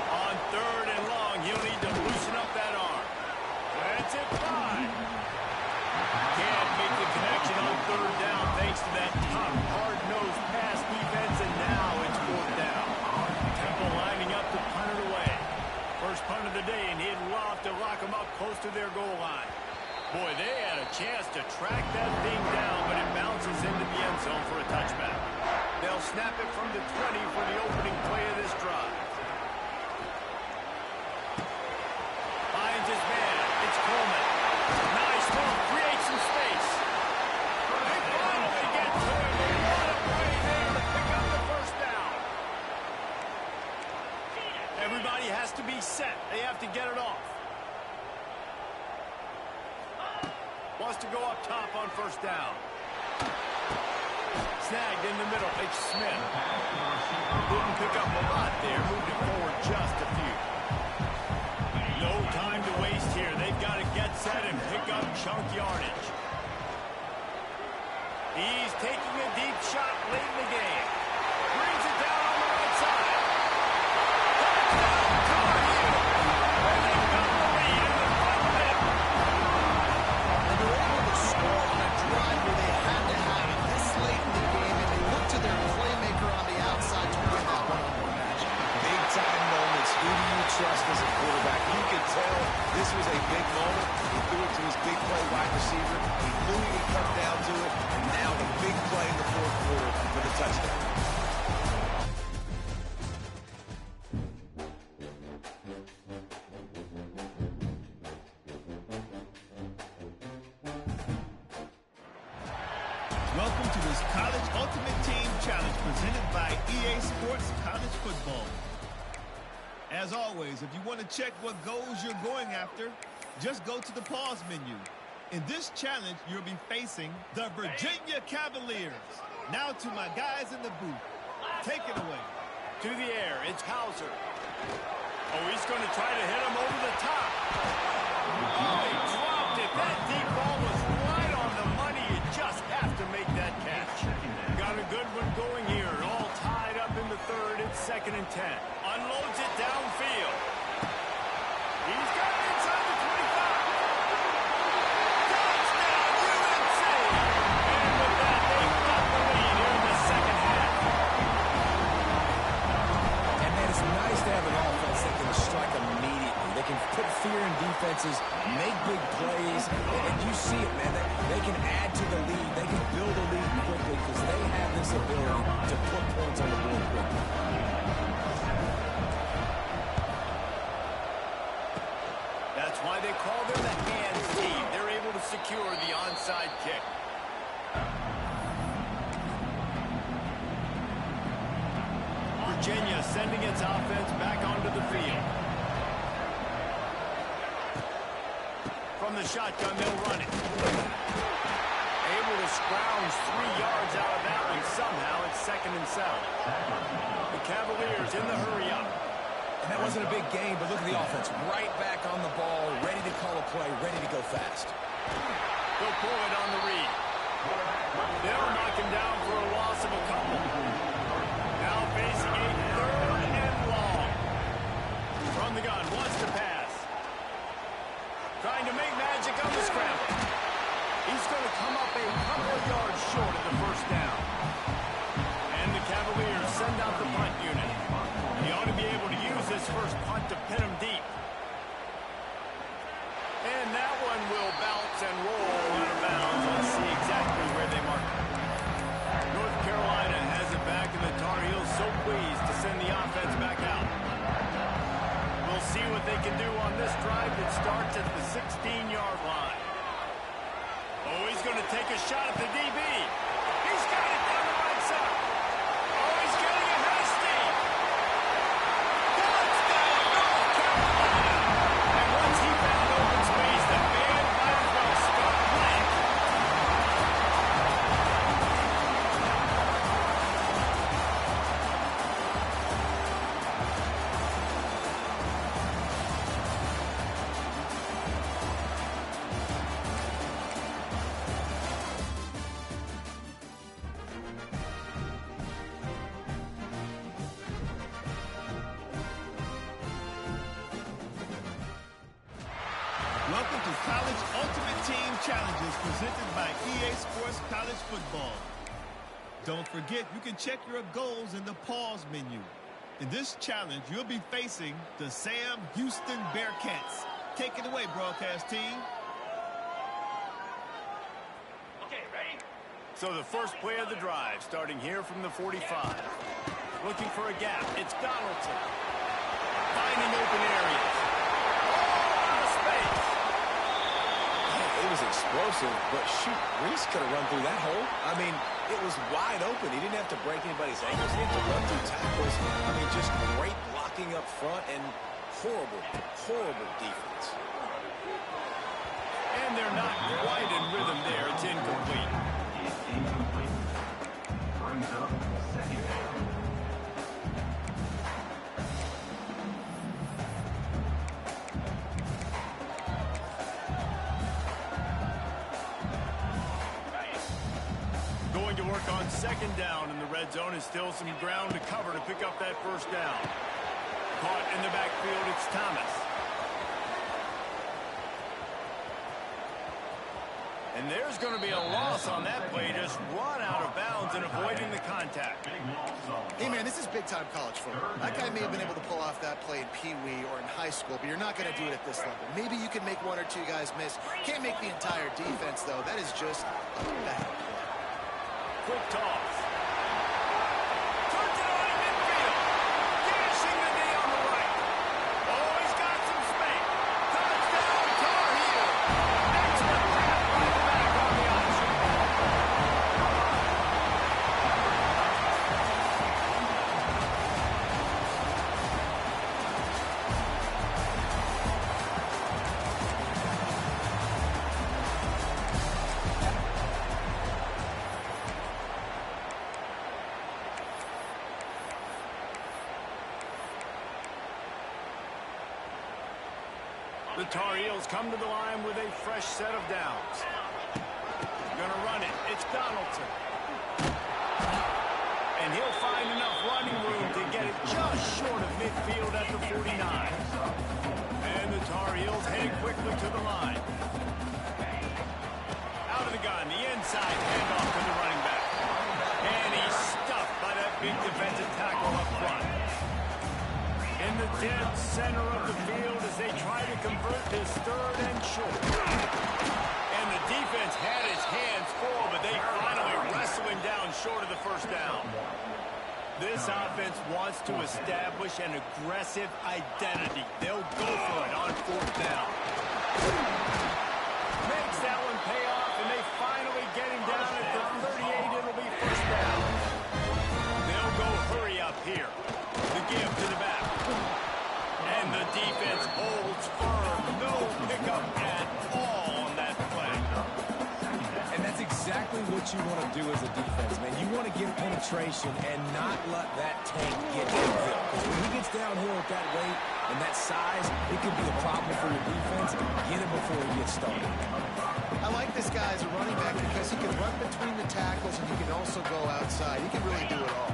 On 3rd and long, he'll need to loosen up that arm. That's it, 5. Can't make the connection on 3rd down thanks to that tough, hard-nosed pass defense, and now it's 4th down. Temple lining up to punt it away. First punt of the day, and he'd love to lock them up close to their goal line. Boy, they had a chance to track that thing down, but it bounces into the end zone for a touchback. They'll snap it from the 20 for the opening play of this drive. Finds his man. It's Coleman. Nice move. Creates some space. They finally get to him. What a play there to pick up the first down. Everybody has to be set. They have to get it off. wants to go up top on first down. Snagged in the middle. H. Smith. Didn't pick up a lot there. Moved it forward just a few. No time to waste here. They've got to get set and pick up chunk yardage. He's taking a deep shot late in the game. Brings it down on the right side. Touchdown, Tar Heels. And they've got the lead in the front of it. And they were able to score on a drive where they had to have it this late in the game, and they looked to their playmaker on the outside to win that one-on-one match. Big-time moments. Who do you trust as a quarterback? You could tell this was a big moment. He threw it to his big play wide receiver. He knew he would come down to it, and now the big play in the fourth quarter for the touchdown. Welcome to this College Ultimate Team Challenge presented by EA Sports College Football. As always, if you want to check what goals you're going after, just go to the pause menu. In this challenge, you'll be facing the Virginia Cavaliers. Now to my guys in the booth. Take it away. To the air, it's Hauser. Oh, he's going to try to hit him over the top. Oh, he dropped it. That deep ball was right on the money. You just have to make that catch. Got a good one going here. All tied up in the third. It's 2nd and 10. Unloads it downfield. He's got it inside the 25. Touchdown, UNC! And with that, they've got the lead here in the second half. And man, it's nice to have an offense that can strike immediately. They can put fear in defenses, make big plays, and you see it, man. They can add to the lead. They can build a lead quickly because they have this ability to put points on the board quickly. That's why they call them the hands team. They're able to secure the onside kick. Virginia sending its offense back onto the field. From the shotgun, they'll run it. Able to scrounge 3 yards out of that one somehow. It's 2nd and 7. The Cavaliers in the hurry up. And that wasn't a big game, but look at the offense. Right back on the ball, ready to call a play, ready to go fast. They'll pull it on the read. They'll knock him down for a loss of a couple. Now facing a 3rd and long. From the gun, wants to pass. Trying to make magic on the scramble. He's going to come up a couple of yards short of the first down. And the Cavaliers send out the punt unit. He ought to be able to use this first punt to pin him deep. And that one will bounce and roll out of bounds. Let's see exactly where they mark it. North Carolina has it back, and the Tar Heels so pleased to send the offense back out. We'll see what they can do on this drive that starts at the 16-yard line. Oh, he's going to take a shot at the DB. He's got it down the right side. Oh, he's getting a high steam. Touchdown, North Carolina. And once he found open space, the band might as well start playing. Welcome to College Ultimate Team Challenges presented by EA Sports College Football. Don't forget, you can check your goals in the pause menu. In this challenge, you'll be facing the Sam Houston Bearcats. Take it away, broadcast team. Okay, ready? So the first play of the drive, starting here from the 45. Looking for a gap. It's Donaldson. Finding open areas. Oh, out of space. It was explosive, but shoot, Reese could have run through that hole. I mean, it was wide open. He didn't have to break anybody's ankles. He didn't have to run through tackles. I mean, just great blocking up front and horrible, horrible defense. And they're not quite in rhythm brings up second down. Going to work on second down in the red zone is still some ground to cover to pick up that first down. Caught in the backfield, it's Thomas. And there's going to be a loss on that play. Just run out of bounds and avoiding the contact. Hey, man, this is big-time college football. That guy may have been able to pull off that play in Pee Wee or in high school, but you're not going to do it at this level. Maybe you can make one or two guys miss. Can't make the entire defense, though. That is just a bad play. Quick toss. Turns it on in midfield. Gashing the knee on the right. Oh, he's got some space. Touchdown, Tar Heels. Excellent pass by the back on the option. The Tar Heels come to the line with a fresh set of downs. Gonna run it. It's Donaldson. And he'll find enough running room to get it just short of midfield at the 49. And the Tar Heels heading quickly to the line. Out of the gun, the inside handoff to the running back. And he's stuffed by that big defensive tackle up front. In the dead center of the field as they try to convert this third and short. And the defense had his hands full, but they finally wrestle him down short of the first down. This offense wants to establish an aggressive identity. They'll go for it on fourth down. Makes that one pay off, and they finally get him down at the 38. It'll be first down. They'll go hurry up here. The give to the back. And the defense holds firm. No pickup at all on that play. And that's exactly what you want to do as a defense, man. You want to get penetration and not let that tank get infield. Because when he gets downhill at that weight and that size, it could be a problem for your defense. Get it before he gets started. I like this guy as a running back because he can run between the tackles and he can also go outside. He can really do it all.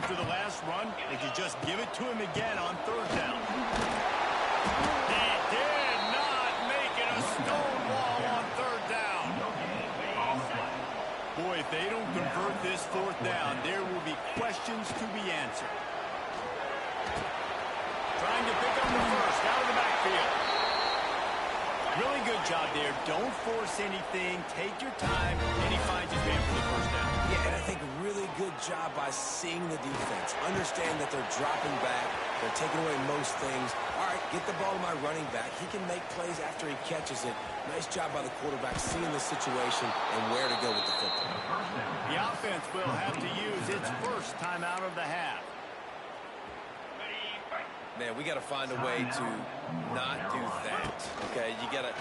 After the last run, they could just give it to him again on third down. He did not make it a stone wall on third down. Boy, if they don't convert this fourth down, there will be questions to be answered. Trying to pick up the first out of the backfield. Really good job there. Don't force anything. Take your time, and he finds his man for the first down. Yeah, and I think really good job by seeing the defense. Understand that they're dropping back. They're taking away most things. All right, get the ball to my running back. He can make plays after he catches it. Nice job by the quarterback seeing the situation and where to go with the football. The offense will have to use its first timeout of the half. Man, we got to find a way to not do that, okay? You got to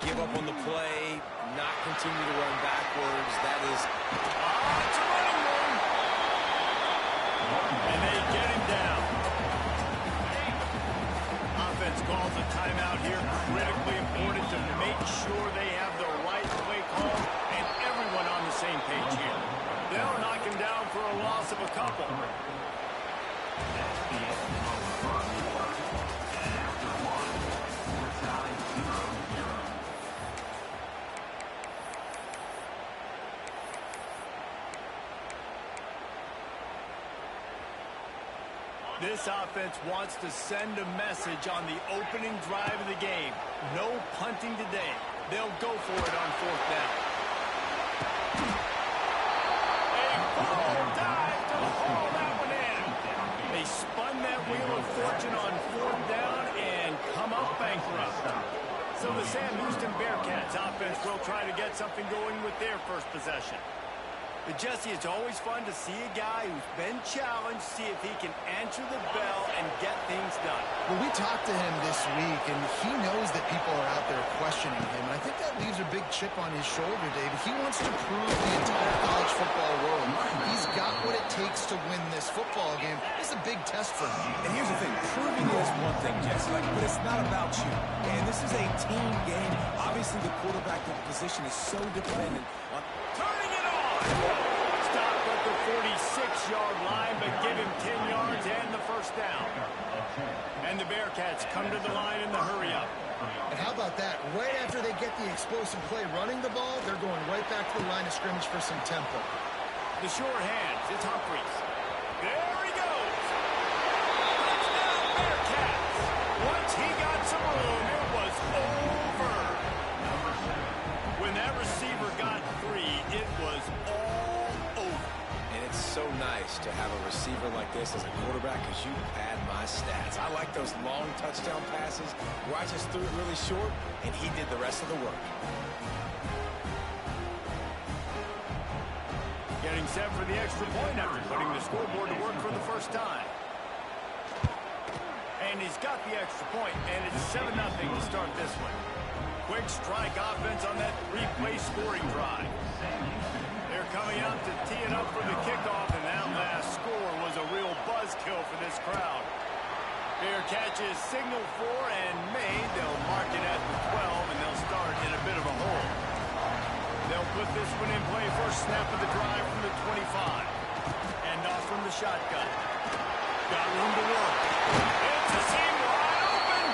give up on the play, not continue to run backwards. That is... It's a running room. And they get him down. Offense calls a timeout here. Critically important to make sure they have the right play call and everyone on the same page here. They'll knock him down for a loss of a couple. This offense wants to send a message on the opening drive of the game. No punting today. They'll go for it on fourth down. A full dive to haul that one in. They spun that wheel of fortune on fourth down and come up bankrupt. So the Sam Houston Bearcats offense will try to get something going with their first possession. But Jesse, it's always fun to see a guy who's been challenged, see if he can answer the bell and get things done. Well, we talked to him this week, and he knows that people are out there questioning him, and I think that leaves a big chip on his shoulder, David. He wants to prove the entire college football world he's got what it takes to win this football game. It's a big test for him. And here's the thing. Proving it is one thing, Jesse, but it's not about you. And this is a team game. Obviously, the quarterback position is so dependent on Turning it on. Stopped at the 46-yard line, but give him 10 yards and the first down. And the Bearcats come to the line in the hurry-up. And how about that? Right after they get the explosive play running the ball, they're going right back to the line of scrimmage for some tempo. The short hands. It's Humphries. There he goes. Touchdown, Bearcats. Once he got some room, it was over. When that receiver got 3, it was all over. And it's so nice to have a receiver like this as a quarterback because you pad my stats. I like those long touchdown passes where I just threw it really short and he did the rest of the work. Getting set for the extra point after putting the scoreboard to work for the first time. And he's got the extra point, and it's 7-0 to start this one. Quick strike offense on that 3-play scoring drive. They're coming out to tee it up for the kickoff, and that last score was a real buzzkill for this crowd. Bearcats is signal for and made. They'll mark it at the 12, and they'll start in a bit of a hole. They'll put this one in play. First snap of the drive from the 25. And off from the shotgun. Got room to work. It's a seam wide open.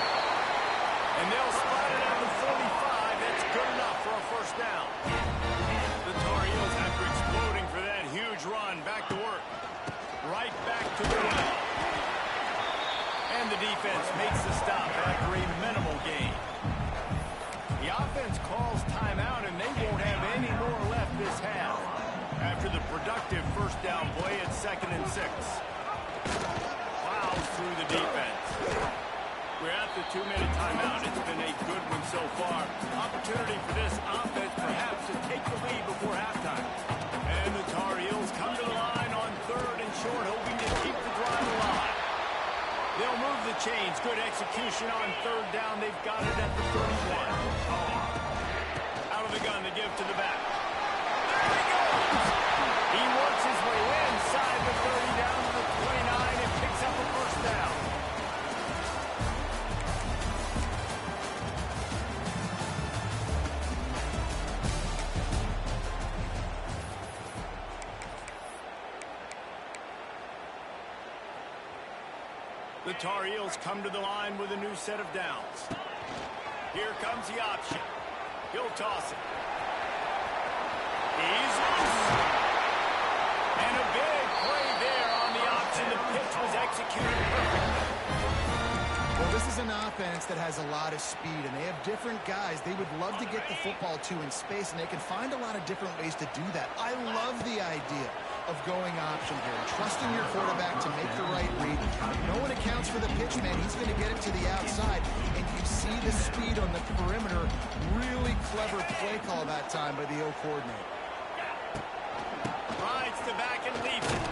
And they'll spot it at the 45. That's good enough for a first down. The Tar Heels, after exploding for that huge run, back to work. Right back to the well. And the defense makes the stop after a minimal gain. The offense calls timeout, and they won't have any more left this half. After the productive first down play at 2nd and 6. Plows through the defense. We're at the 2-minute timeout. It's been a good one so far. Opportunity for this offense perhaps to take the lead before halftime. And the Tar Heels come to the line on 3rd and short, hoping to keep the drive alive. They'll move the chains. Good execution on 3rd down. They've got it at the 31. Out of the gun to give to the back. There he goes. He works his way inside the 30 down to the 29 and picks up a first down. The Tar Heels come to the line with a new set of downs. Here comes the option. He'll toss it. He's loose. And a big play there on the option. The pitch was executed perfectly. Well, this is an offense that has a lot of speed, and they have different guys they would love to get the football to in space, and they can find a lot of different ways to do that. I love the idea of going option here, trusting your quarterback to make the right read. No one accounts for the pitch, man. He's going to get it to the outside, and you see the speed on the perimeter. Really clever play call that time by the O coordinator. Rides the back and leaps it.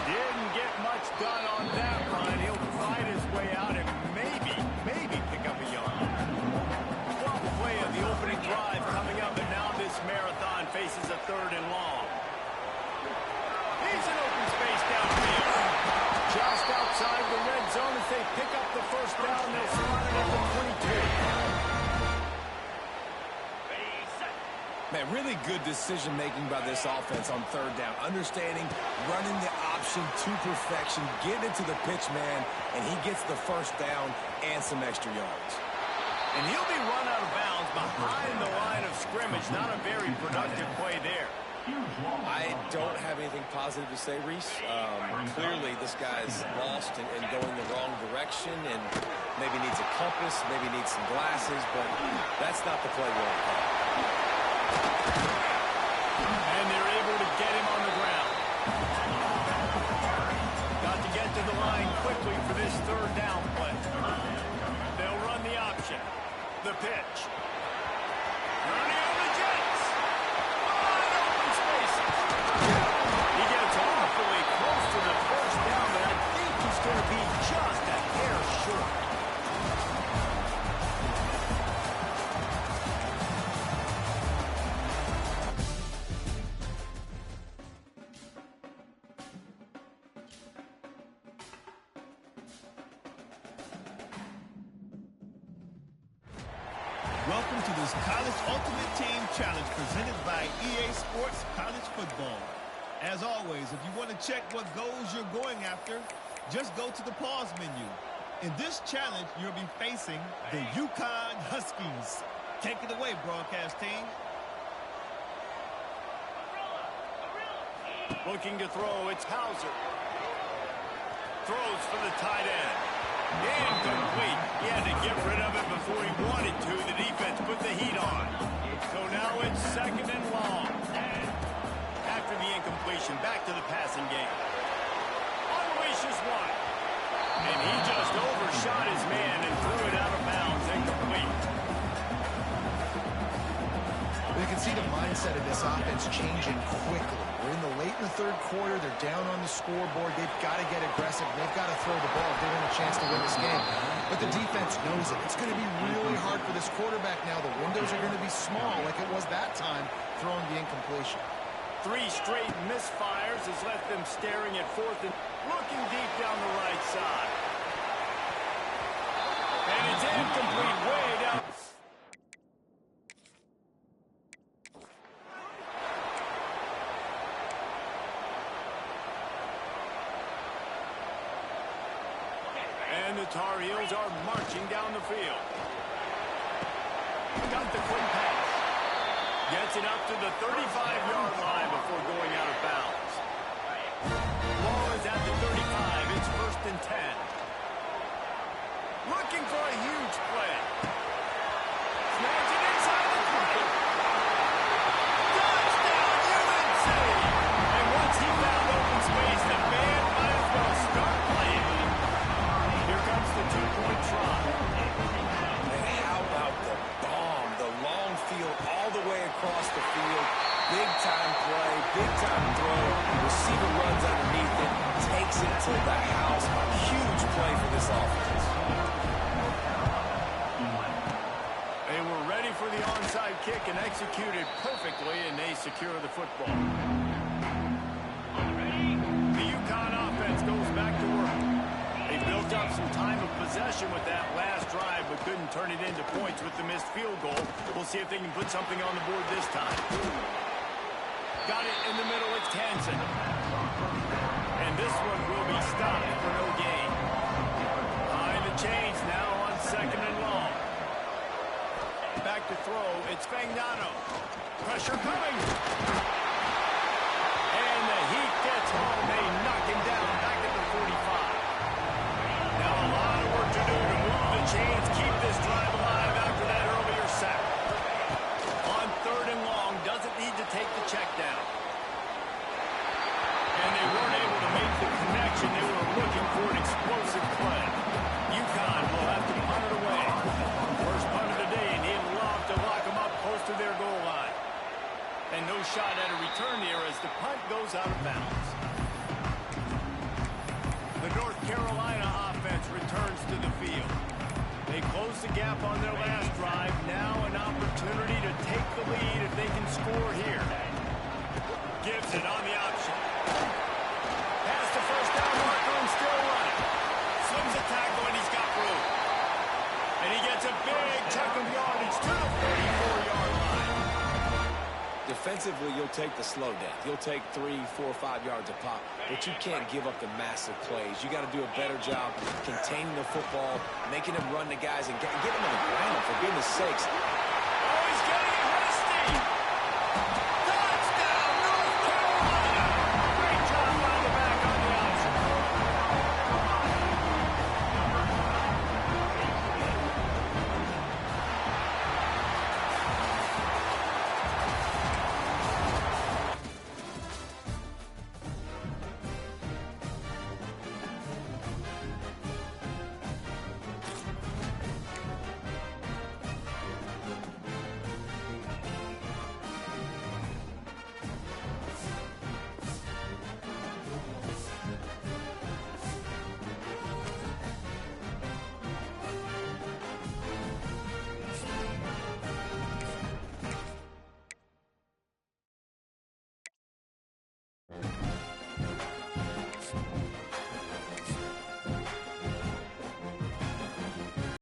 Didn't get much done on that run. He'll fight his way out and maybe pick up a yard. 12th play of the opening drive coming up, and now this marathon faces a 3rd and long. He's in open space downfield. Just outside the red zone as they pick up the first down. They'll spot it at the 22. Man, really good decision-making by this offense on 3rd down. Understanding, running the option to perfection, getting it to the pitch man, and he gets the first down and some extra yards. And he'll be run out of bounds behind the line of scrimmage. Not a very productive play there. I don't have anything positive to say, Reese. Clearly, this guy's lost and going the wrong direction and maybe needs a compass, maybe needs some glasses, but that's not the play we're on. And they're able to get him on the ground. Got to get to the line quickly for this 3rd down play. They'll run the option. The pitch. Running on the Jets. Wide open spaces. He gets awfully close to the first down, but I think he's going to be just a hair short. Welcome to this College Ultimate Team Challenge presented by EA Sports College Football. As always, if you want to check what goals you're going after, just go to the pause menu. In this challenge, you'll be facing the UConn Huskies. Take it away, broadcast team. Looking to throw, it's Hauser. Throws for the tight end. Incomplete. He had to get rid of it before he wanted to. The defense put the heat on. So now it's 2nd and long. After the incompletion, back to the passing game. Unleashes one. And he just overshot his man and threw it out of bounds. Incomplete. You can see the mindset of this offense changing quickly. We're late in the 3rd quarter. They're down on the scoreboard. They've got to get aggressive. They've got to throw the ball if they want a chance to win this game. But the defense knows it. It's going to be really hard for this quarterback now. The windows are going to be small like it was that time throwing the incompletion. 3 straight misfires has left them staring at 4th and looking deep down the right side. And it's incomplete way down. And the Tar Heels are marching down the field. Got the quick pass. Gets it up to the 35-yard line before going out of bounds. Ball is at the 35. It's 1st and 10. Looking for a huge play. Snags it inside the 20. Touchdown, UNC! And once he found open space, the band might as well start playing. Here comes the 2-point try. And how about the bomb? The long field all the way across the field. Big-time play, big-time throw. Receiver runs underneath it, takes it to the house. Huge play for this offense. They were ready for the onside kick and executed perfectly, and they secure the football. The UConn offense goes back to work. They built up some time of possession with that last drive, but couldn't turn it into points with the missed field goal. We'll see if they can put something on the board this time. Got it in the middle, it's Hansen. And this one will be stopped for no gain. High the chains now on 2nd and long. Back to throw, it's Fagnano. Pressure coming. And the Heat gets home. They knock him down back at the 45. Now a lot of work to do to move the chains, keep this drive alive after that earlier sack. On 3rd and long, doesn't need to take the check down. And they weren't able to make the connection. They were looking for an explosive play. UConn will have to punt it away. First punt of the day, and he'd love to lock them up close to their goal line. And no shot at a return here as the punt goes out of bounds. The North Carolina offense returns to the field. They close the gap on their last drive. Now an opportunity to take the lead if they can score here. Gives it on the option. Pass the first down marker and still running. Slims a tackle and he's got room. And he gets a big chunk of yardage to the 34-yard line. Defensively, you'll take the slow down. You'll take 3, 4, 5 yards a pop, but you can't give up the massive plays. You got to do a better job containing the football, making them run the guys, and get them on the ground, for goodness sakes.